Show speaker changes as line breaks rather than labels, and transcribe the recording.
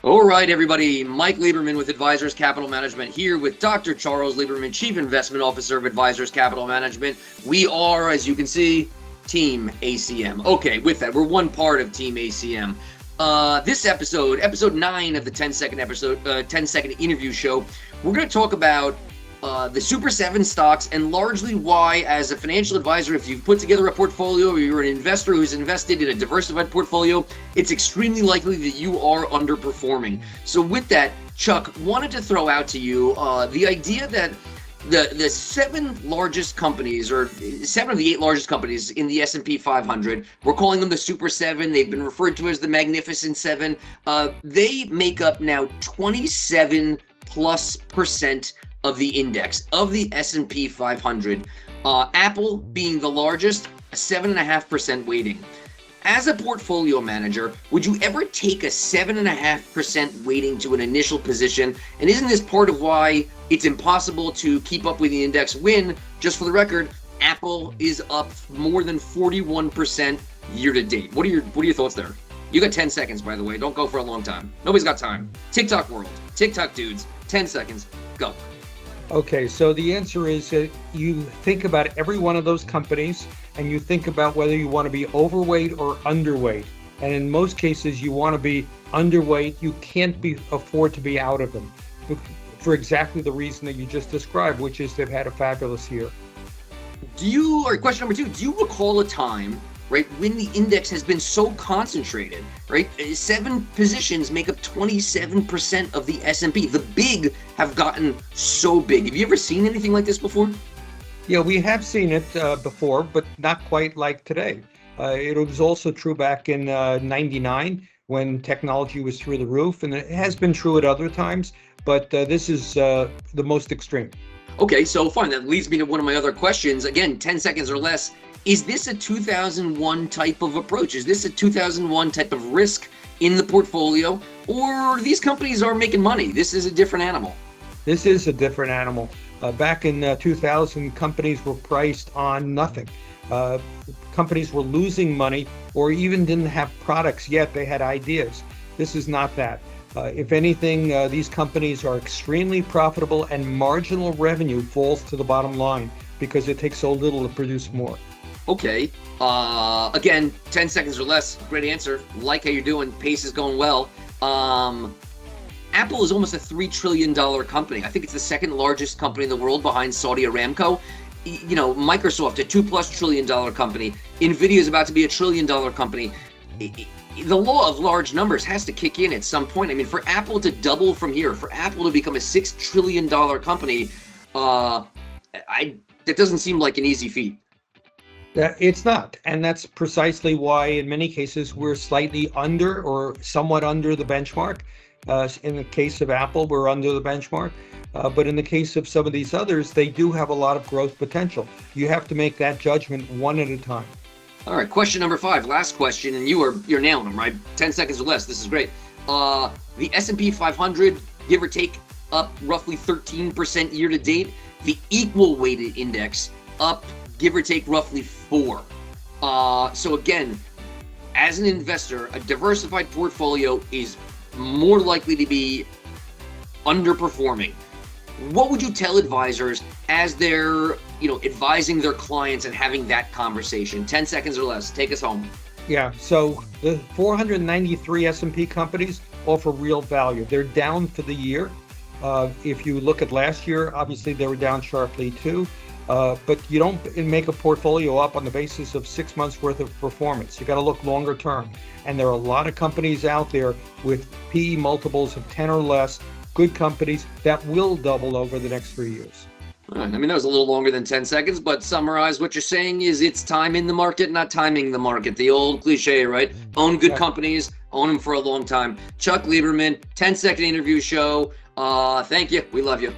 All right, everybody. Mike Lieberman with Advisors Capital Management here with Dr. Charles Lieberman, Chief Investment Officer of Advisors Capital Management. We are, as you can see, Team ACM. Okay, with that, we're one part of Team ACM. This episode 9 of the 10-second interview show, we're going to talk about the Super 7 stocks and largely why, as a financial advisor, if you've put together a portfolio or you're an investor who's invested in a diversified portfolio, it's extremely likely that you are underperforming. So with that, Chuck, wanted to throw out to you the idea that the 7 largest companies, or 7 of the 8 largest companies in the S&P 500, we're calling them the Super 7. They've been referred to as the Magnificent 7. They make up now 27+% of the index, of the S&P 500. Apple being the largest, a 7.5% weighting. As a portfolio manager, would you ever take a 7.5% weighting to an initial position? And isn't this part of why it's impossible to keep up with the index when, just for the record, Apple is up more than 41% year to date? What are your thoughts there? You got 10 seconds, by the way. Don't go for a long time. Nobody's got time. TikTok world. TikTok dudes. 10 seconds. Go.
Okay, so the answer is that you think about every one of those companies and you think about whether you want to be overweight or underweight. And in most cases, you want to be underweight. You can't afford to be out of them for exactly the reason that you just described, which is they've had a fabulous year.
Question number 2, do you recall a time, right, when the index has been so concentrated, right? 7 positions make up 27% of the S&P. The big have gotten so big. Have you ever seen anything like this before?
Yeah, we have seen it before, but not quite like today. It was also true back in 99 when technology was through the roof, and it has been true at other times, but this is the most extreme.
Okay, so fine. That leads me to one of my other questions. Again, 10 seconds or less. Is this a 2001 type of approach? Is this a 2001 type of risk in the portfolio? Or these companies are making money? This is a different animal.
This is a different animal. Back in 2000, companies were priced on nothing. Companies were losing money or even didn't have products yet. They had ideas. This is not that. If anything, these companies are extremely profitable and marginal revenue falls to the bottom line because it takes so little to produce more.
Okay. Again, 10 seconds or less. Great answer. Like how you're doing. Pace is going well. Apple is almost a $3 trillion company. I think it's the second largest company in the world behind Saudi Aramco. You know, Microsoft, a $2+ trillion company. Nvidia is about to be a $1 trillion company. The law of large numbers has to kick in at some point. I mean, for Apple to double from here, for Apple to become a $6 trillion company, that doesn't seem like an easy feat.
It's not. And that's precisely why, in many cases, we're slightly under or somewhat under the benchmark. In the case of Apple, we're under the benchmark. But in the case of some of these others, they do have a lot of growth potential. You have to make that judgment one at a time.
All right, question number 5, last question, and you're nailing them, right? 10 seconds or less. This is great. The S&P 500, give or take, up roughly 13% year to date. The equal weighted index up, give or take, roughly 4. So again, as an investor, a diversified portfolio is more likely to be underperforming. What would you tell advisors as they're, advising their clients and having that conversation? 10 seconds or less. Take us home.
Yeah, so the 493 S&P companies offer real value. They're down for the year. If you look at last year, obviously they were down sharply too. But you don't make a portfolio up on the basis of 6 months worth of performance. You got to look longer term. And there are a lot of companies out there with PE multiples of 10 or less, good companies that will double over the next 3 years.
I mean, that was a little longer than 10 seconds, but summarize what you're saying is it's time in the market, not timing the market. The old cliche, right? Own good companies, own them for a long time. Chuck Lieberman, 10-second interview show. Thank you. We love you.